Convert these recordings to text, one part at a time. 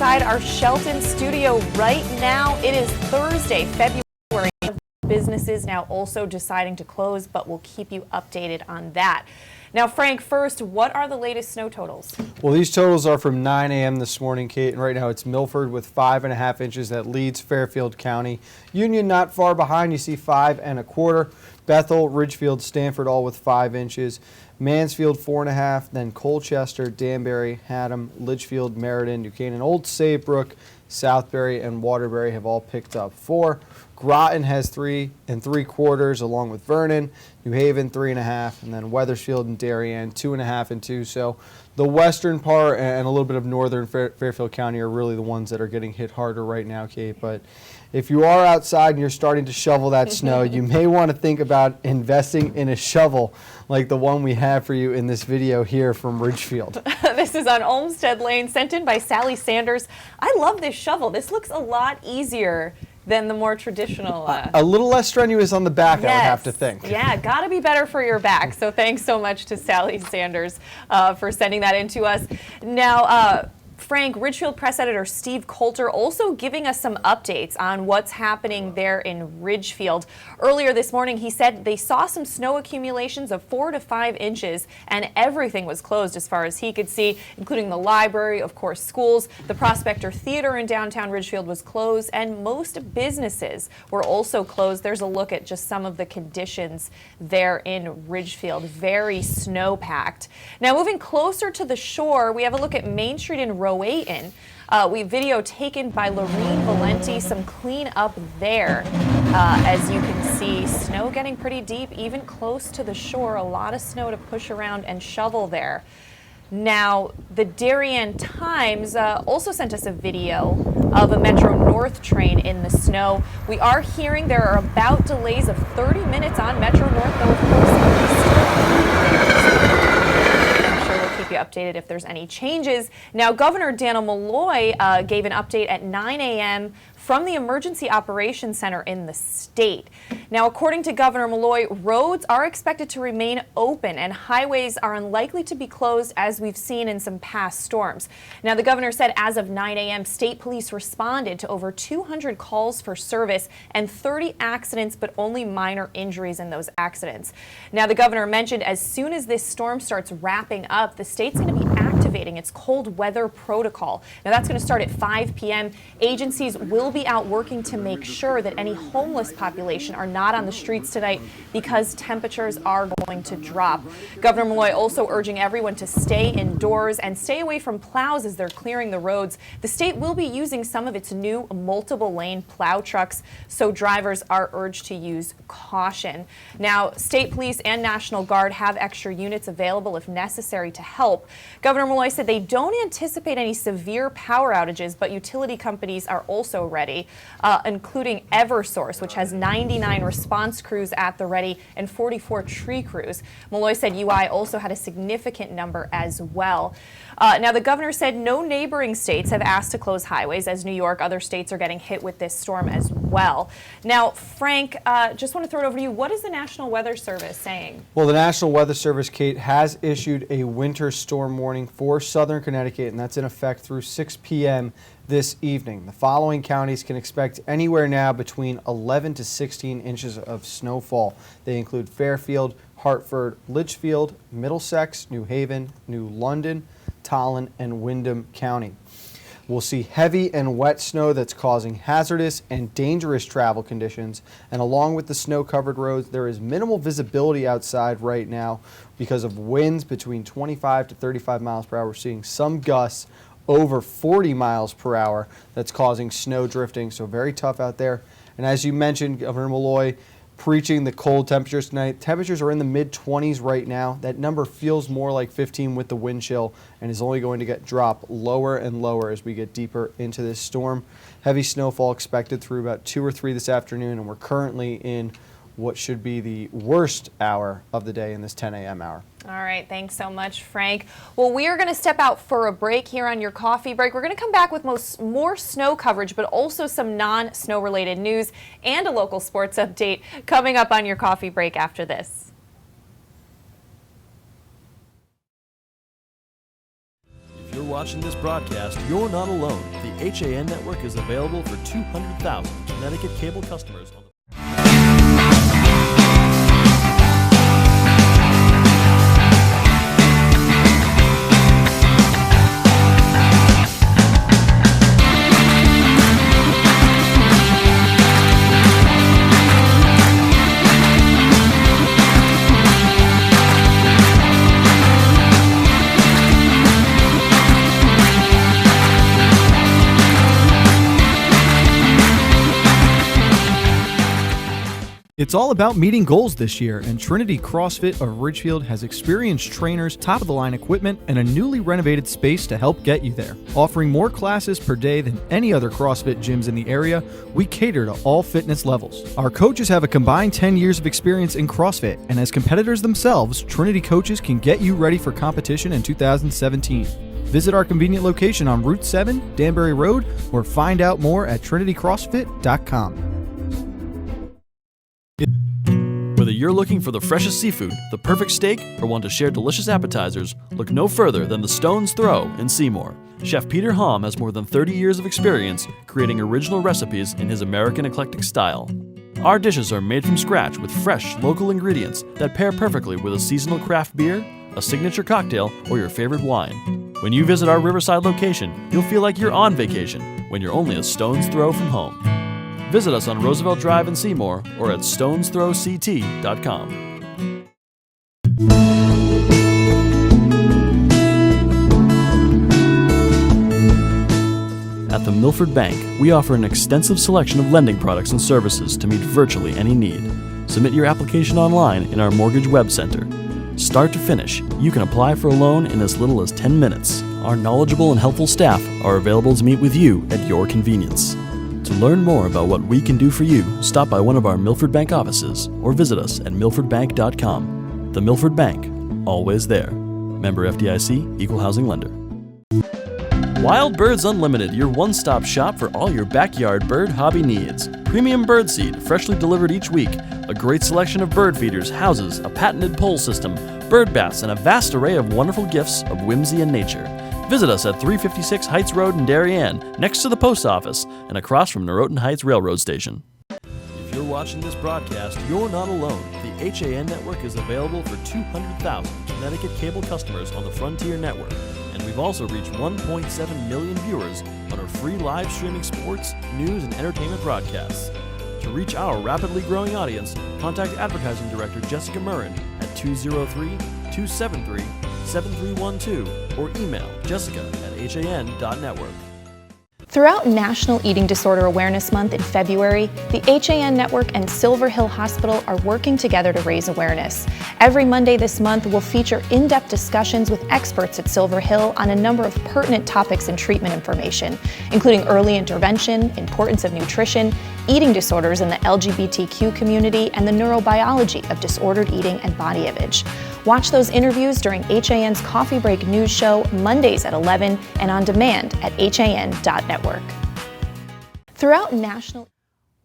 inside our Shelton studio right now. It is Thursday, February. Businesses now also deciding to close, but we'll keep you updated on that. Now, Frank, first, what are the latest snow totals? Well, these totals are from 9 a.m. this morning, Kate, and right now it's Milford with 5.5 inches. That leads Fairfield County. Union not far behind. You see 5.25. Bethel, Ridgefield, Stanford all with 5 inches. Mansfield 4.5, then Colchester, Danbury, Haddam, Litchfield, Meriden, New Canaan, Old Saybrook, Southbury, and Waterbury have all picked up 4. Groton has 3.75, along with Vernon, New Haven 3.5, and then Wethersfield and Darien 2.5 and 2. So the western part and a little bit of northern Fairfield County are really the ones that are getting hit harder right now, Kate. But if you are outside and you're starting to shovel that snow, you may want to think about investing in a shovel like the one we have for you in this video here from Ridgefield. This is on Olmsted Lane, sent in by Sally Sanders. I love this shovel. This looks a lot easier than the more traditional. A little less strenuous on the back, yes. I would have to think. Yeah, gotta be better for your back. So thanks so much to Sally Sanders for sending that in to us. Now, Frank, Ridgefield Press Editor Steve Coulter also giving us some updates on what's happening there in Ridgefield. Earlier this morning, he said they saw some snow accumulations of 4 to 5 inches, and everything was closed as far as he could see, including the library, of course, schools. The Prospector Theater in downtown Ridgefield was closed, and most businesses were also closed. There's a look at just some of the conditions there in Ridgefield. Very snow-packed. Now, moving closer to the shore, we have a look at Main Street in Rowayton. Video taken by Lorene Valenti, some cleanup there. As you can see, snow getting pretty deep, even close to the shore. A lot of snow to push around and shovel there. Now, the Darien Times also sent us a video of a Metro North train in the snow. We are hearing there are about delays of 30 minutes on Metro North, though, of course, keep you updated if there's any changes. Now, Governor Daniel Malloy gave an update at 9 a.m. from the Emergency Operations Center in the state. Now, according to Governor Malloy, roads are expected to remain open and highways are unlikely to be closed, as we've seen in some past storms. Now, the governor said as of 9 a.m., state police responded to over 200 calls for service and 30 accidents, but only minor injuries in those accidents. Now, the governor mentioned as soon as this storm starts wrapping up, the state's going to be activating its cold weather protocol. Now, that's going to start at 5 p.m. Agencies will be out working to make sure that any homeless population are not on the streets tonight because temperatures are going to drop. Governor Malloy also urging everyone to stay indoors and stay away from plows as they're clearing the roads. The state will be using some of its new multiple lane plow trucks, so drivers are urged to use caution. Now, state police and National Guard have extra units available if necessary to help. Governor Malloy said they don't anticipate any severe power outages, but utility companies are also ready, including Eversource, which has 99 response crews at the ready and 44 tree crews. Malloy said UI also had a significant number as well. Now, the governor said no neighboring states have asked to close highways, as New York, other states are getting hit with this storm as well. Now, Frank, just want to throw it over to you. What is the National Weather Service saying? Well, the National Weather Service, Kate, has issued a winter storm warning for southern Connecticut, and that's in effect through 6 p.m. this evening. The following counties can expect anywhere now between 11 to 16 inches of snowfall. They include Fairfield, Hartford, Litchfield, Middlesex, New Haven, New London, Tolland, and Windham County. We'll see heavy and wet snow that's causing hazardous and dangerous travel conditions. And along with the snow-covered roads, there is minimal visibility outside right now because of winds between 25 to 35 miles per hour. We're seeing some gusts over 40 miles per hour that's causing snow drifting, so very tough out there. And as you mentioned, Governor Malloy preaching the cold temperatures tonight. Temperatures are in the mid-20s right now. That number feels more like 15 with the wind chill and is only going to drop lower and lower as we get deeper into this storm. Heavy snowfall expected through about 2 or 3 this afternoon, and we're currently in what should be the worst hour of the day in this 10 a.m. hour. All right, thanks so much, Frank. Well, we are going to step out for a break here on your coffee break. We're going to come back with more snow coverage, but also some non-snow related news and a local sports update coming up on your coffee break after this. watching this broadcast, you're not alone. The HAN network is available for 200,000 Connecticut cable customers on the It's all about meeting goals this year, and Trinity CrossFit of Ridgefield has experienced trainers, top-of-the-line equipment, and a newly renovated space to help get you there. Offering more classes per day than any other CrossFit gyms in the area, we cater to all fitness levels. Our coaches have a combined 10 years of experience in CrossFit, and as competitors themselves, Trinity coaches can get you ready for competition in 2017. Visit our convenient location on Route 7, Danbury Road, or find out more at trinitycrossfit.com. Whether you're looking for the freshest seafood, the perfect steak, or want to share delicious appetizers, look no further than the Stone's Throw in Seymour. Chef Peter Haum has more than 30 years of experience creating original recipes in his American eclectic style. Our dishes are made from scratch with fresh, local ingredients that pair perfectly with a seasonal craft beer, a signature cocktail, or your favorite wine. When you visit our Riverside location, you'll feel like you're on vacation when you're only a stone's throw from home. Visit us on Roosevelt Drive in Seymour or at stonesThrowCT.com. At the Milford Bank, we offer an extensive selection of lending products and services to meet virtually any need. Submit your application online in our Mortgage Web Center. Start to finish, you can apply for a loan in as little as 10 minutes. Our knowledgeable and helpful staff are available to meet with you at your convenience. To learn more about what we can do for you, stop by one of our Milford Bank offices or visit us at milfordbank.com. The Milford Bank, always there. Member FDIC, Equal Housing Lender. Wild Birds Unlimited, your one-stop shop for all your backyard bird hobby needs. Premium bird seed, freshly delivered each week. A great selection of bird feeders, houses, a patented pole system, bird baths, and a vast array of wonderful gifts of whimsy and nature. Visit us at 356 Heights Road in Darien, next to the post office and across from Norotan Heights Railroad Station. If you're watching this broadcast, you're not alone. The HAN network is available for 200,000 Connecticut cable customers on the Frontier Network, and we've also reached 1.7 million viewers on our free live streaming sports, news, and entertainment broadcasts. To reach our rapidly growing audience, contact Advertising Director Jessica Murrin at 203-273-7312 or email jessica@han.network. Throughout National Eating Disorder Awareness Month in February, the HAN Network and Silver Hill Hospital are working together to raise awareness. Every Monday this month will feature in-depth discussions with experts at Silver Hill on a number of pertinent topics and treatment information, including early intervention, importance of nutrition, eating disorders in the LGBTQ community, and the neurobiology of disordered eating and body image. Watch those interviews during HAN's Coffee Break News Show Mondays at 11 and on demand at han.network. Throughout national...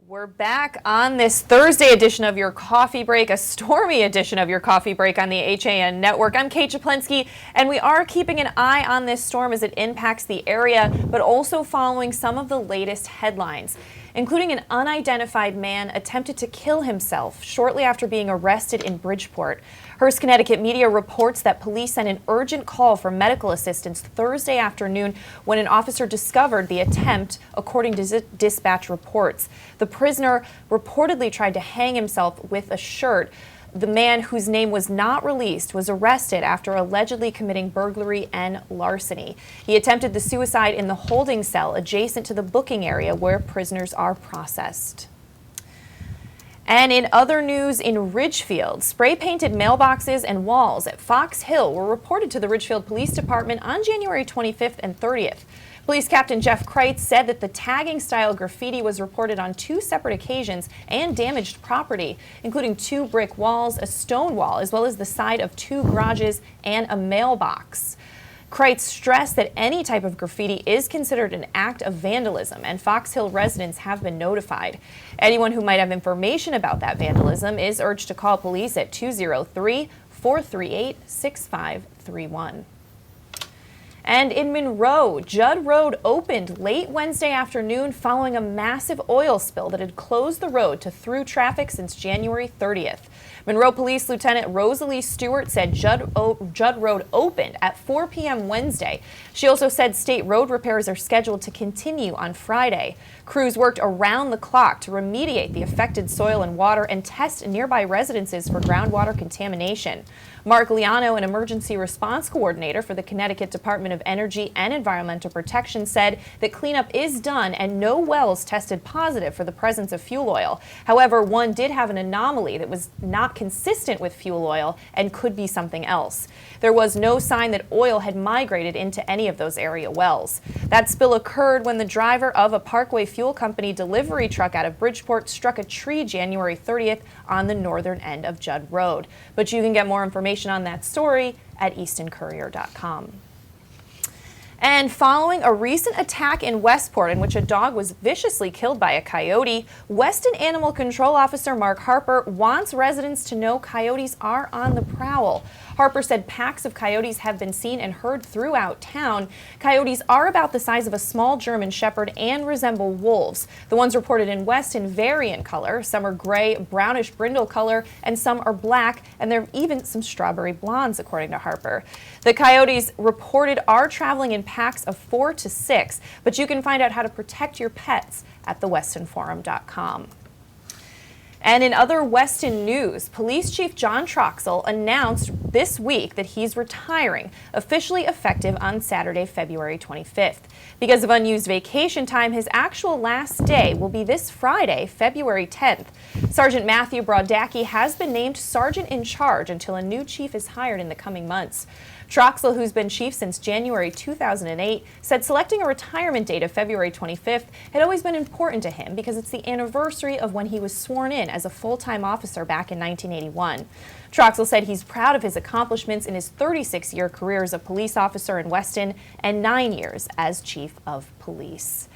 We're back on this Thursday edition of your Coffee Break, a stormy edition of your Coffee Break on the HAN network. I'm Kate Czaplinski, and we are keeping an eye on this storm as it impacts the area, but also following some of the latest headlines, including an unidentified man attempted to kill himself shortly after being arrested in Bridgeport. Hearst, Connecticut media reports that police sent an urgent call for medical assistance Thursday afternoon when an officer discovered the attempt, according to dispatch reports. The prisoner reportedly tried to hang himself with a shirt. The man, whose name was not released, was arrested after allegedly committing burglary and larceny. He attempted the suicide in the holding cell adjacent to the booking area where prisoners are processed. And in other news, in Ridgefield, spray-painted mailboxes and walls at Fox Hill were reported to the Ridgefield Police Department on January 25th and 30th. Police Captain Jeff Kreitz said that the tagging-style graffiti was reported on 2 separate occasions and damaged property, including 2 brick walls, a stone wall, as well as the side of 2 garages and a mailbox. Kreitz stressed that any type of graffiti is considered an act of vandalism, and Fox Hill residents have been notified. Anyone who might have information about that vandalism is urged to call police at 203-438-6531. And in Monroe, Judd Road opened late Wednesday afternoon following a massive oil spill that had closed the road to through traffic since January 30th. Monroe Police Lieutenant Rosalie Stewart said Judd Road opened at 4 p.m. Wednesday. She also said state road repairs are scheduled to continue on Friday. Crews worked around the clock to remediate the affected soil and water and test nearby residences for groundwater contamination. Mark Liano, an emergency response coordinator for the Connecticut Department of Energy and Environmental Protection, said that cleanup is done and no wells tested positive for the presence of fuel oil. However, one did have an anomaly that was not consistent with fuel oil and could be something else. There was no sign that oil had migrated into any of those area wells. That spill occurred when the driver of a Parkway Fuel Company delivery truck out of Bridgeport struck a tree January 30th on the northern end of Judd Road. But you can get more information on that story at eastoncourier.com. And following a recent attack in Westport in which a dog was viciously killed by a coyote, Weston Animal Control Officer Mark Harper wants residents to know coyotes are on the prowl. Harper said packs of coyotes have been seen and heard throughout town. Coyotes are about the size of a small German Shepherd and resemble wolves. The ones reported in Weston vary in color. Some are gray, brownish brindle color, and some are black, and there are even some strawberry blondes, according to Harper. The coyotes reported are traveling in packs of 4 to 6, but you can find out how to protect your pets at thewestonforum.com. And in other Weston news, Police Chief John Troxell announced this week that he's retiring, officially effective on Saturday, February 25th. Because of unused vacation time, his actual last day will be this Friday, February 10th. Sergeant Matthew Brodacki has been named sergeant in charge until a new chief is hired in the coming months. Troxell, who's been chief since January 2008, said selecting a retirement date of February 25th had always been important to him because it's the anniversary of when he was sworn in as a full-time officer back in 1981. Troxell said he's proud of his accomplishments in his 36-year career as a police officer in Weston and 9 years as chief of police.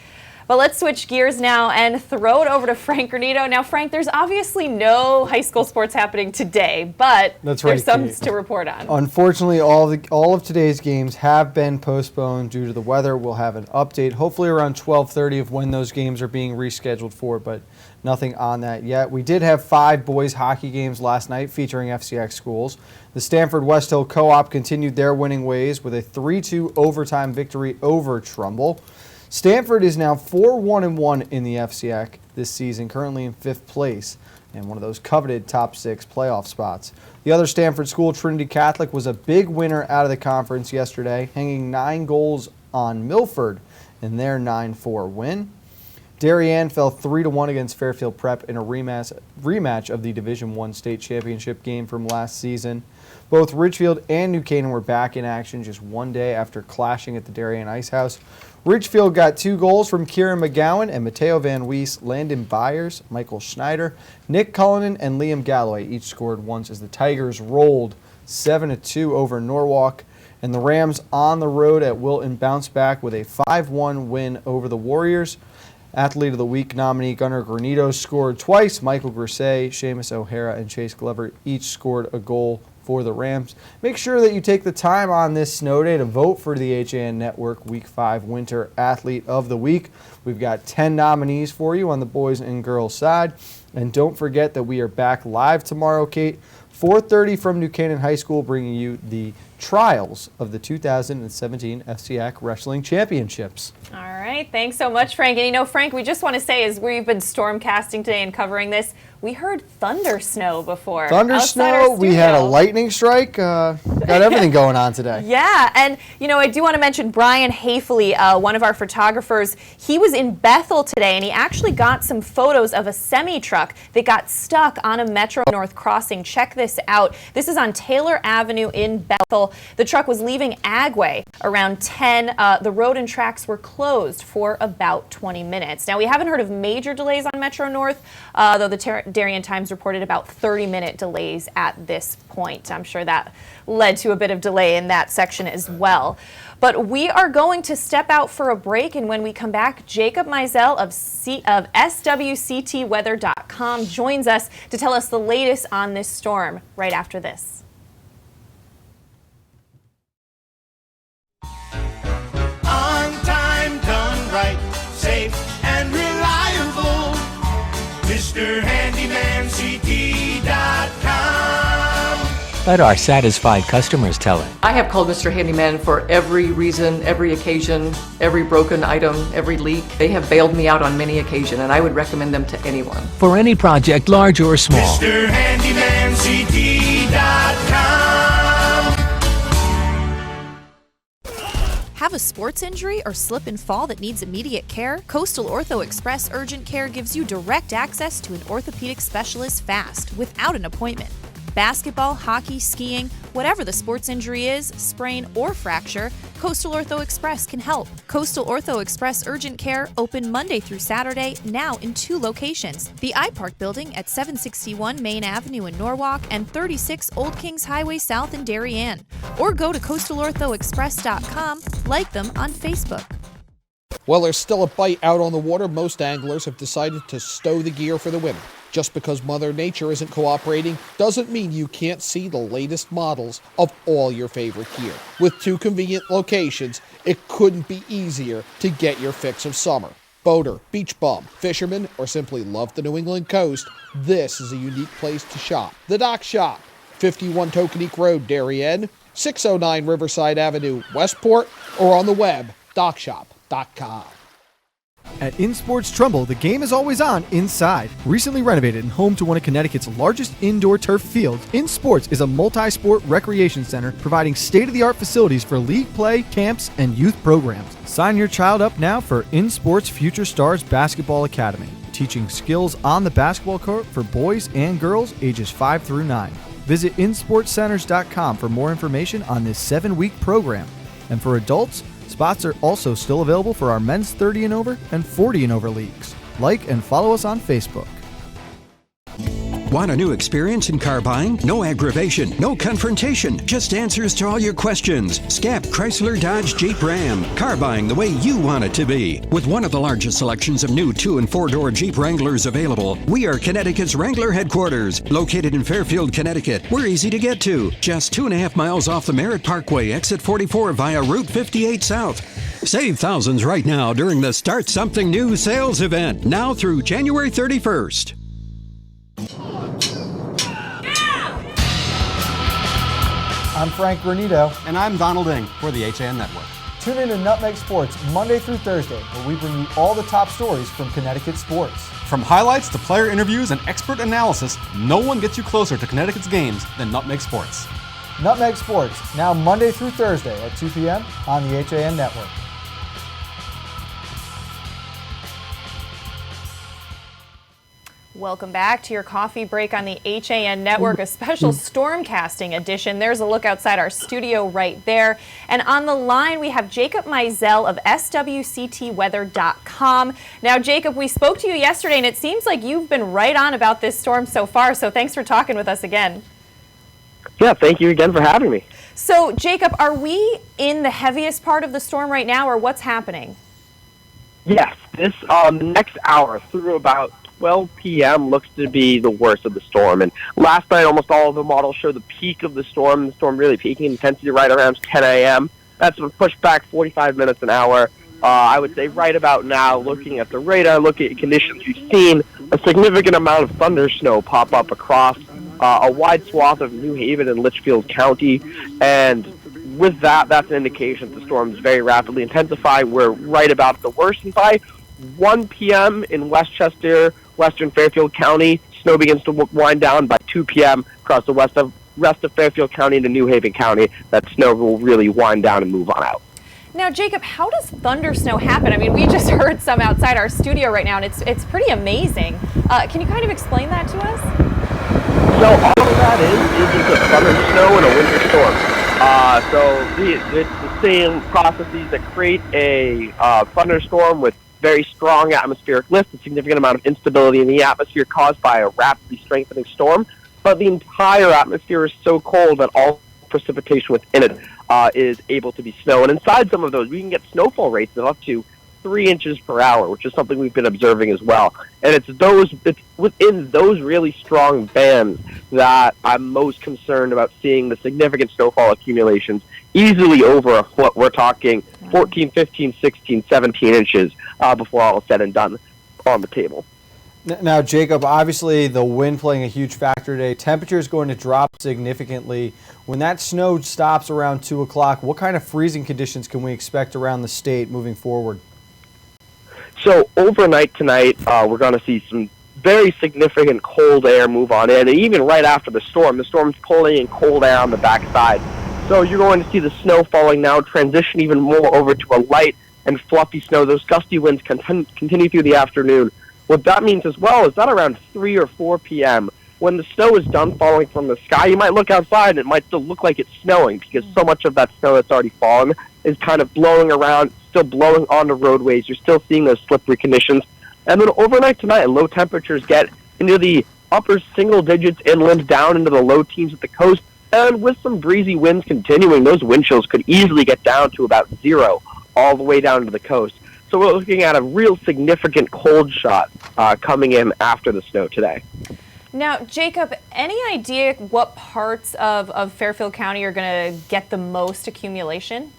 But let's switch gears now and throw it over to Frank Granito. Now, Frank, there's obviously no high school sports happening today, but there's some to report on. Unfortunately, all of today's games have been postponed due to the weather. We'll have an update hopefully around 12:30 of when those games are being rescheduled for, but nothing on that yet. We did have 5 boys hockey games last night featuring FCX schools. The Stanford West Hill Co-op continued their winning ways with a 3-2 overtime victory over Trumbull. Stanford is now 4-1-1 in the FCX this season, currently in 5th place and one of those coveted top 6 playoff spots. The other Stanford school, Trinity Catholic, was a big winner out of the conference yesterday, hanging 9 goals on Milford in their 9-4 win. Darien fell 3-1 against Fairfield Prep in a rematch of the Division I state championship game from last season. Both Ridgefield and New Canaan were back in action just one day after clashing at the Darien Ice House. Ridgefield got 2 goals from Kieran McGowan and Mateo Van Wees, Landon Byers, Michael Schneider, Nick Cullinan, and Liam Galloway each scored once as the Tigers rolled 7-2 over Norwalk. And the Rams on the road at Wilton bounced back with a 5-1 win over the Warriors. Athlete of the Week nominee Gunnar Granito scored twice. Michael Grisey, Seamus O'Hara, and Chase Glover each scored a goal for the Rams. Make sure that you take the time on this snow day to vote for the HAN Network Week 5 Winter Athlete of the Week. We've got 10 nominees for you on the boys and girls side. And don't forget that we are back live tomorrow, Kate, 4:30 from New Canaan High School, bringing you the trials of the 2017 FCX Wrestling Championships. All right, thanks so much, Frank. And you know, Frank, we just want to say, as we've been stormcasting today and covering this, we heard thunder snow before. Thunder snow, we had a lightning strike, got everything going on today. Yeah, and you know, I do want to mention Brian Hafley, one of our photographers. He was in Bethel today, and he actually got some photos of a semi-truck that got stuck on a Metro North crossing. Check this out. This is on Taylor Avenue in Bethel. The truck was leaving Agway around 10. The road and tracks were closed for about 20 minutes. Now, we haven't heard of major delays on Metro North, though the Darien Times reported about 30-minute delays at this point. I'm sure that led to a bit of delay in that section as well. But we are going to step out for a break, and when we come back, Jacob Mizell of SWCTweather.com joins us to tell us the latest on this storm right after this. Let our satisfied customers tell it. I have called Mr. Handyman for every reason, every occasion, every broken item, every leak. They have bailed me out on many occasions, and I would recommend them to anyone. For any project, large or small. Have a sports injury or slip and fall that needs immediate care? Coastal Ortho Express Urgent Care gives you direct access to an orthopedic specialist fast, without an appointment. Basketball, hockey, skiing, whatever the sports injury is, sprain or fracture, Coastal Ortho Express can help. Coastal Ortho Express Urgent Care open Monday through Saturday, now in 2 locations. The iPark building at 761 Main Avenue in Norwalk and 36 Old Kings Highway South in Darien. Or go to coastalorthoexpress.com, like them on Facebook. While there's still a bite out on the water, most anglers have decided to stow the gear for the winter. Just because Mother Nature isn't cooperating doesn't mean you can't see the latest models of all your favorite gear. With 2 convenient locations, it couldn't be easier to get your fix of summer. Boater, beach bum, fisherman, or simply love the New England coast, this is a unique place to shop. The Dock Shop, 51 Tokenique Road, Darien, 609 Riverside Avenue, Westport, or on the web, dockshop.com. At InSports Trumbull, the game is always on inside. Recently renovated and home to one of Connecticut's largest indoor turf fields, InSports is a multi-sport recreation center providing state-of-the-art facilities for league play, camps, and youth programs. Sign your child up now for InSports Future Stars Basketball Academy, teaching skills on the basketball court for boys and girls ages 5 through 9. Visit InSportsCenters.com for more information on this 7-week program. And for adults, spots are also still available for our men's 30 and over and 40 and over leagues. Like and follow us on Facebook. Want a new experience in car buying? No aggravation, no confrontation, just answers to all your questions. Scap Chrysler Dodge Jeep Ram. Car buying the way you want it to be. With one of the largest selections of new 2- and 4-door Jeep Wranglers available, we are Connecticut's Wrangler headquarters. Located in Fairfield, Connecticut, we're easy to get to. Just 2.5 miles off the Merritt Parkway, exit 44 via Route 58 South. Save thousands right now during the Start Something New sales event, now through January 31st. I'm Frank Granito. And I'm Donald Ing for the HAN Network. Tune in to Nutmeg Sports Monday through Thursday, where we bring you all the top stories from Connecticut sports. From highlights to player interviews and expert analysis, no one gets you closer to Connecticut's games than Nutmeg Sports. Nutmeg Sports, now Monday through Thursday at 2 p.m. on the HAN Network. Welcome back to your coffee break on the HAN Network, a special stormcasting edition. There's a look outside our studio right there. And on the line, we have Jacob Mizell of swctweather.com. Now, Jacob, we spoke to you yesterday, and it seems like you've been right on about this storm so far, so thanks for talking with us again. Yeah, thank you again for having me. So, Jacob, are we in the heaviest part of the storm right now, or what's happening? Yes, this next hour through about 12 p.m. looks to be the worst of the storm. And last night, almost all of the models show the peak of the storm really peaking in intensity right around 10 a.m. That's pushed back 45 minutes an hour. I would say right about now, looking at the radar, looking at conditions, we've seen a significant amount of thunder snow pop up across a wide swath of New Haven and Litchfield County. And with that, that's an indication that the storm is very rapidly intensifying. We're right about the worst. And by 1 p.m. in Westchester, Western Fairfield County, snow begins to wind down. By 2 p.m. across the rest of Fairfield County into New Haven County, that snow will really wind down and move on out. Now, Jacob, how does thunder snow happen? I mean, we just heard some outside our studio right now, and it's pretty amazing. Can you kind of explain that to us? So all of that is just a thunder snow and a winter storm. It's the same processes that create a thunderstorm with very strong atmospheric lift, a significant amount of instability in the atmosphere caused by a rapidly strengthening storm. But the entire atmosphere is so cold that all precipitation within it is able to be snow. And inside some of those, we can get snowfall rates of up to 3 inches per hour, which is something we've been observing as well. And it's within those really strong bands that I'm most concerned about seeing the significant snowfall accumulations easily over a foot. We're talking 14, 15, 16, 17 inches before all is said and done on the table. Now, Jacob, obviously the wind playing a huge factor today. Temperature is going to drop significantly. When that snow stops around 2 o'clock, what kind of freezing conditions can we expect around the state moving forward? So overnight tonight, we're going to see some very significant cold air move on in, and even right after the storm's pulling in cold air on the backside. So you're going to see the snow falling now transition even more over to a light and fluffy snow. Those gusty winds continue through the afternoon. What that means as well is that around 3 or 4 p.m., when the snow is done falling from the sky, you might look outside and it might still look like it's snowing because so much of that snow that's already fallen is kind of blowing around, still blowing onto roadways. You're still seeing those slippery conditions. And then overnight tonight, low temperatures get into the upper single digits inland, down into the low teens at the coast, and with some breezy winds continuing, those wind chills could easily get down to about 0 all the way down to the coast. So we're looking at a real significant cold shot coming in after the snow today. Now, Jacob, any idea what parts of Fairfield County are going to get the most accumulation?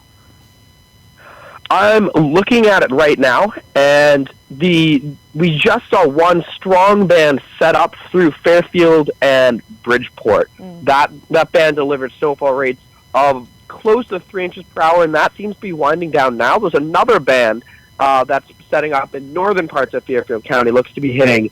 I'm looking at it right now, and we just saw one strong band set up through Fairfield and Bridgeport. That band delivered snowfall rates of close to 3 inches per hour, and that seems to be winding down now. There's another band that's setting up in northern parts of Fairfield County, looks to be hitting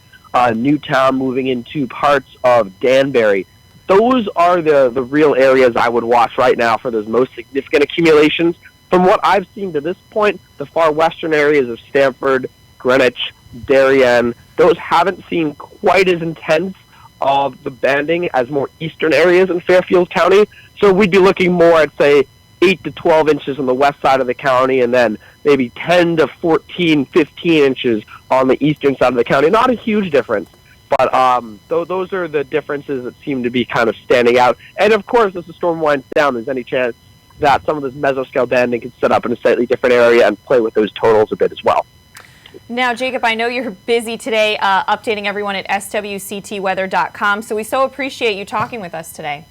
Newtown, moving into parts of Danbury. Those are the real areas I would watch right now for those most significant accumulations. From what I've seen to this point, the far western areas of Stamford, Greenwich, Darien, those haven't seen quite as intense of the banding as more eastern areas in Fairfield County. So we'd be looking more at, say, 8 to 12 inches on the west side of the county, and then maybe 10 to 14, 15 inches on the eastern side of the county. Not a huge difference, but those are the differences that seem to be kind of standing out. And of course, as the storm winds down, there's any chance that some of this mesoscale banding can set up in a slightly different area and play with those totals a bit as well. Now, Jacob, I know you're busy today updating everyone at swctweather.com, so we so appreciate you talking with us today.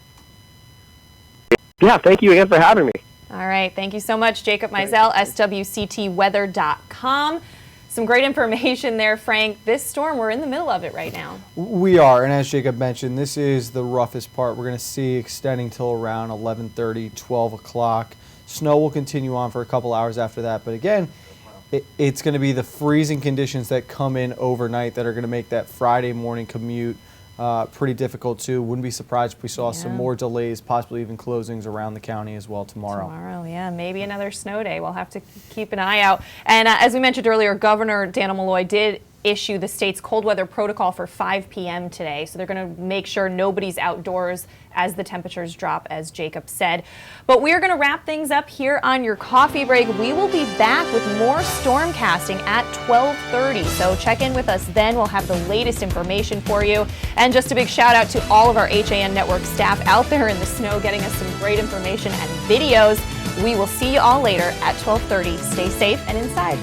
Yeah, thank you again for having me. All right, thank you so much, Jacob Mizell, swctweather.com. Some great information there, Frank. This storm, we're in the middle of it right now. We are, and as Jacob mentioned, this is the roughest part. We're going to see extending till around 11:30, 12 o'clock. Snow will continue on for a couple hours after that, but again, it's going to be the freezing conditions that come in overnight that are going to make that Friday morning commute pretty difficult too. Wouldn't be surprised if we saw some more delays, possibly even closings around the county as well tomorrow. Yeah, maybe another snow day. We'll have to keep an eye out. And as we mentioned earlier, Governor Daniel Malloy did issue the state's cold weather protocol for 5 p.m. today. So they're going to make sure nobody's outdoors as the temperatures drop, as Jacob said. But we are going to wrap things up here on your coffee break. We will be back with more stormcasting at 12:30. So check in with us then. We'll have the latest information for you. And just a big shout out to all of our HAN Network staff out there in the snow getting us some great information and videos. We will see you all later at 12:30. Stay safe and inside.